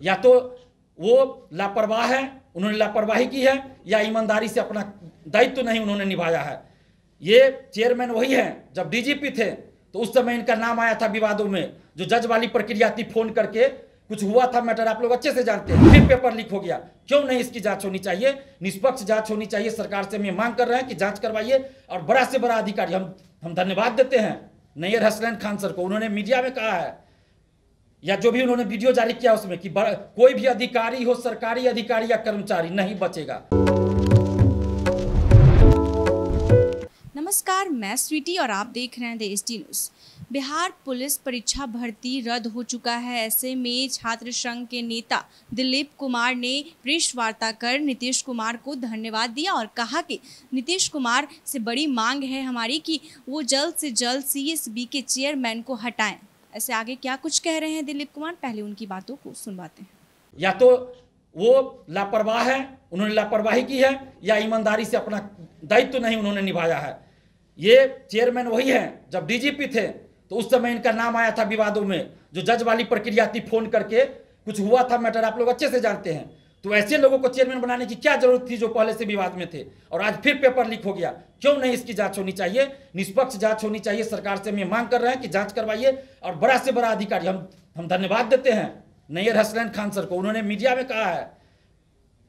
या तो वो लापरवाह है, उन्होंने लापरवाही की है, या ईमानदारी से अपना दायित्व नहीं उन्होंने निभाया है। ये चेयरमैन वही हैं, जब डीजीपी थे तो उस समय इनका नाम आया था विवादों में, जो जज वाली प्रक्रिया थी, फोन करके कुछ हुआ था मैटर, आप लोग अच्छे से जानते हैं। फिर पेपर लीक हो गया। क्यों नहीं इसकी जांच होनी चाहिए? निष्पक्ष जांच होनी चाहिए। सरकार से हम ये मांग कर रहे हैं कि जांच करवाइए। और बड़ा से बड़ा अधिकारी, हम धन्यवाद देते हैं नैयर हसनैन खान सर को। उन्होंने मीडिया में कहा है, या जो भी उन्होंने वीडियो जारी किया उसमें, कि कोई भी अधिकारी हो, सरकारी अधिकारी या कर्मचारी, नहीं बचेगा। नमस्कार, मैं स्वीटी और आप देख रहे हैं देश न्यूज़। बिहार पुलिस परीक्षा भर्ती रद्द हो चुका है। ऐसे में छात्र संघ के नेता दिलीप कुमार ने प्रेस वार्ता कर नीतीश कुमार को धन्यवाद दिया और कहा कि नीतीश कुमार से बड़ी मांग है हमारी कि वो जल्द से जल्द सीएसबी के चेयरमैन को हटाएं। ऐसे आगे क्या कुछ कह रहे हैं दिलीप कुमार, पहले उनकी बातों को सुनवाते हैं। या तो वो लापरवाह है, उन्होंने लापरवाही की है, या ईमानदारी से अपना दायित्व नहीं उन्होंने निभाया है। ये चेयरमैन वही हैं, जब डीजीपी थे तो उस समय इनका नाम आया था विवादों में, जो जज वाली प्रक्रिया थी, फोन करके कुछ हुआ था मैटर, आप लोग अच्छे से जानते हैं। तो ऐसे लोगों को चेयरमैन बनाने की क्या जरूरत थी जो पहले से विवाद में थे, और आज फिर पेपर लीक हो गया। क्यों नहीं इसकी जांच होनी चाहिए? निष्पक्ष जांच होनी चाहिए। सरकार से हम ये मांग कर रहे हैं कि जांच करवाइए। और बड़ा से बड़ा अधिकारी, हम धन्यवाद देते हैं नैयर हसनैन खान सर को। उन्होंने मीडिया में कहा है,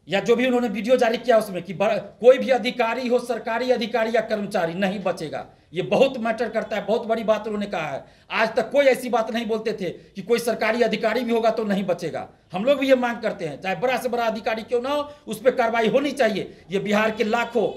या जो भी उन्होंने वीडियो जारी किया उसमें, कि कोई भी अधिकारी हो, सरकारी अधिकारी या कर्मचारी, नहीं बचेगा। ये बहुत मैटर करता है, बहुत बड़ी बात उन्होंने कहा है। आज तक कोई ऐसी बात नहीं बोलते थे कि कोई सरकारी अधिकारी भी होगा तो नहीं बचेगा। हम लोग भी ये मांग करते हैं, चाहे बड़ा से बड़ा अधिकारी क्यों ना हो, उस पर कार्रवाई होनी चाहिए। ये बिहार के लाखों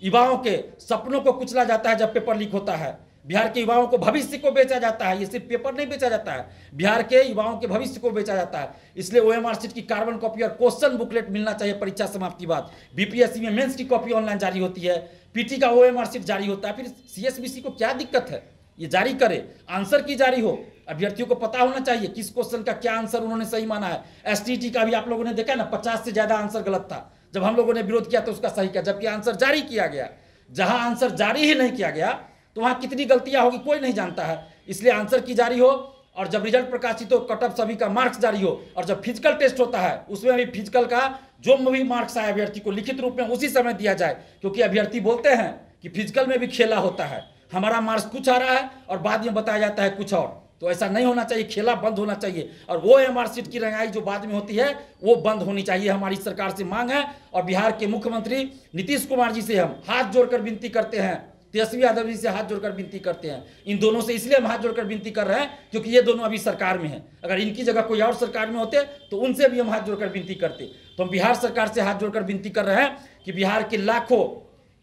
युवाओं के सपनों को कुचला जाता है जब पेपर लीक होता है। बिहार के युवाओं को भविष्य को बेचा जाता है। ये सिर्फ पेपर नहीं बेचा जाता है, बिहार के युवाओं के भविष्य को बेचा जाता है। इसलिए ओएमआर शीट की कार्बन कॉपी और क्वेश्चन बुकलेट मिलना चाहिए परीक्षा समाप्ति बाद। बीपीएससी में मेंस की कॉपी ऑनलाइन जारी होती है, पीटी का ओएमआर शीट जारी होता है। फिर सीएसबीसी को क्या दिक्कत है? ये जारी करे, आंसर की जारी हो। अभ्यर्थियों को पता होना चाहिए किस क्वेश्चन का क्या आंसर उन्होंने सही माना है। एसटीटी का भी आप लोगों ने देखा ना, 50 से ज्यादा आंसर गलत था। जब हम लोगों ने विरोध किया तो उसका सही किया, जबकि आंसर जारी किया गया। जहां आंसर जारी ही नहीं किया गया तो वहां कितनी गलतियां होगी कोई नहीं जानता है। इसलिए आंसर की जारी हो, और जब रिजल्ट प्रकाशित हो, कट ऑफ सभी का मार्क्स जारी हो, और जब फिजिकल टेस्ट होता है उसमें भी फिजिकल का जो भी मार्क्स आए अभ्यर्थी को लिखित रूप में उसी समय दिया जाए। क्योंकि अभ्यर्थी बोलते हैं कि फिजिकल में भी खेला होता है, हमारा मार्क्स कुछ आ रहा है और बाद में बताया जाता है कुछ और। तो ऐसा नहीं होना चाहिए, खेला बंद होना चाहिए। और वो ओएमआर शीट की रंगाई जो बाद में होती है वो बंद होनी चाहिए, हमारी सरकार से मांग है। और बिहार के मुख्यमंत्री नीतीश कुमार जी से हम हाथ जोड़कर विनती करते हैं, तेजस्वी यादव जी से हाथ जोड़कर विनती करते हैं। इन दोनों से इसलिए हम हाथ जोड़कर विनती कर रहे हैं क्योंकि ये दोनों अभी सरकार में हैं। अगर इनकी जगह कोई और सरकार में होते तो उनसे भी हम हाथ जोड़कर विनती करते। तो हम बिहार सरकार से हाथ जोड़कर विनती कर रहे हैं कि बिहार के लाखों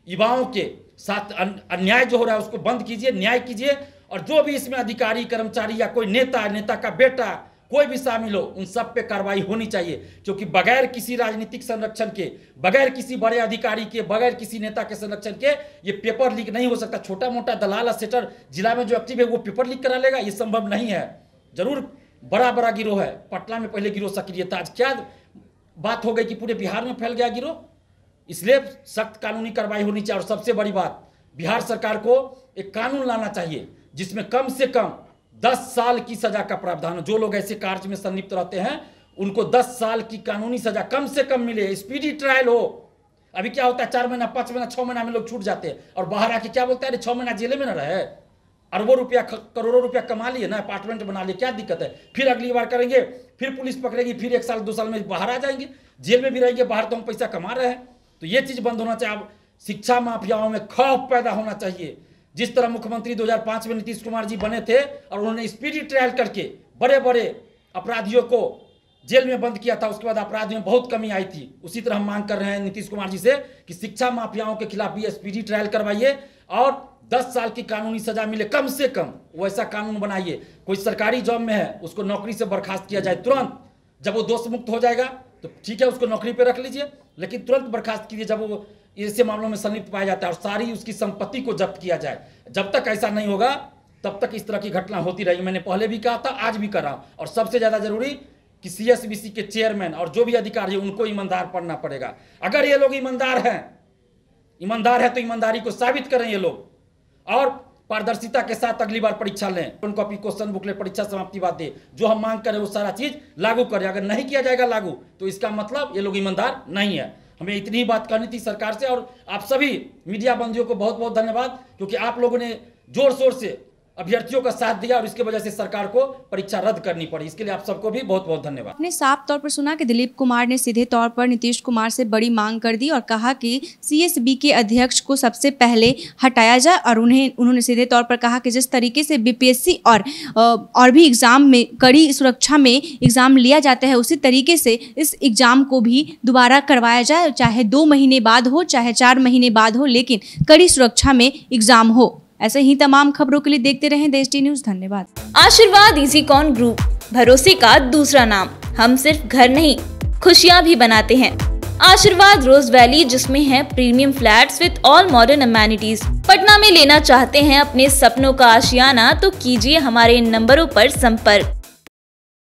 युवाओं के साथ अन्याय जो हो रहा है उसको बंद कीजिए, न्याय कीजिए। और जो भी इसमें अधिकारी, कर्मचारी या कोई नेता का बेटा कोई भी शामिल हो, उन सब पे कार्रवाई होनी चाहिए। क्योंकि बगैर किसी राजनीतिक संरक्षण के, बगैर किसी बड़े अधिकारी के, बगैर किसी नेता के संरक्षण के ये पेपर लीक नहीं हो सकता। छोटा मोटा दलाल सेटर जिला में जो एक्टिव है वो पेपर लीक करा लेगा, ये संभव नहीं है। जरूर बड़ा बड़ा गिरोह है, पटना में पहले गिरोह सक्रिय था, आज क्या बात हो गई कि पूरे बिहार में फैल गया गिरोह। इसलिए सख्त कानूनी कार्रवाई होनी चाहिए। और सबसे बड़ी बात, बिहार सरकार को एक कानून लाना चाहिए जिसमें कम से कम 10 साल की सजा का प्रावधान हो। जो लोग ऐसे कार्य में संलिप्त रहते हैं उनको 10 साल की कानूनी सजा कम से कम मिले, स्पीडी ट्रायल हो। अभी क्या होता है, 4 महीना, 5 महीना, 6 महीना में लोग छूट जाते हैं और बाहर आके क्या बोलते हैं, 6 महीना जेल में न रहे, अरबों रुपया करोड़ों रुपया कमा लिए ना, अपार्टमेंट बना लिए, क्या दिक्कत है? फिर अगली बार करेंगे, फिर पुलिस पकड़ेगी, फिर 1 साल 2 साल में बाहर आ जाएंगे। जेल में भी रहेंगे, बाहर तो हम पैसा कमा रहे हैं। तो ये चीज बंद होना चाहिए। अब शिक्षा माफियाओं में खौफ पैदा होना चाहिए। जिस तरह मुख्यमंत्री 2005 में नीतीश कुमार जी बने थे और उन्होंने स्पीडी ट्रायल करके बड़े बड़े अपराधियों को जेल में बंद किया था, उसके बाद अपराध में बहुत कमी आई थी। उसी तरह हम मांग कर रहे हैं नीतीश कुमार जी से कि शिक्षा माफियाओं के खिलाफ भी स्पीडी ट्रायल करवाइए और 10 साल की कानूनी सजा मिले कम से कम, वैसा कानून बनाइए। कोई सरकारी जॉब में है उसको नौकरी से बर्खास्त किया जाए तुरंत। जब वो दोष मुक्त हो जाएगा तो ठीक है, उसको नौकरी पे रख लीजिए, लेकिन तुरंत बर्खास्त कीजिए जब वो ऐसे मामलों में संलिप्त पाया जाता है, और सारी उसकी संपत्ति को जब्त किया जाए। जब तक ऐसा नहीं होगा तब तक इस तरह की घटना होती रहेगी। मैंने पहले भी कहा था, आज भी कर रहा हूं। और सबसे ज्यादा जरूरी कि सीएसबीसी के चेयरमैन और जो भी अधिकारी उनको ईमानदार बनना पड़ेगा। अगर ये लोग ईमानदार हैं तो ईमानदारी को साबित करें ये लोग। और पारदर्शिता के साथ अगली बार परीक्षा लें, कॉपी क्वेश्चन बुकलेट परीक्षा समाप्ति बाद दे, जो हम मांग करें वो सारा चीज लागू करें। अगर नहीं किया जाएगा लागू तो इसका मतलब ये लोग ईमानदार नहीं है। हमें इतनी ही बात करनी थी सरकार से। और आप सभी मीडिया बंधुओं को बहुत बहुत धन्यवाद, क्योंकि आप लोगों ने जोर शोर से अभ्यर्थियों का साथ दिया और इसके वजह से सरकार को परीक्षा रद्द करनी पड़ी। इसके लिए आप सबको भी बहुत बहुत धन्यवाद। आपने साफ तौर पर सुना कि दिलीप कुमार ने सीधे तौर पर नीतीश कुमार से बड़ी मांग कर दी और कहा कि सीएसबी के अध्यक्ष को सबसे पहले हटाया जाए। और उन्होंने सीधे तौर पर कहा कि जिस तरीके से बीपीएससी और भी एग्जाम में कड़ी सुरक्षा में एग्जाम लिया जाता है, उसी तरीके से इस एग्जाम को भी दोबारा करवाया जाए, चाहे 2 महीने बाद हो, चाहे 4 महीने बाद हो, लेकिन कड़ी सुरक्षा में एग्जाम हो। ऐसे ही तमाम खबरों के लिए देखते रहें देश टी न्यूज़। धन्यवाद। आशीर्वाद इजीकॉन ग्रुप, भरोसे का दूसरा नाम। हम सिर्फ घर नहीं, खुशियां भी बनाते हैं। आशीर्वाद रोज वैली, जिसमें है premium flats with all modern amenities. Patna में लेना चाहते हैं अपने सपनों का आशियाना, तो कीजिए हमारे इन नंबरों पर संपर्क।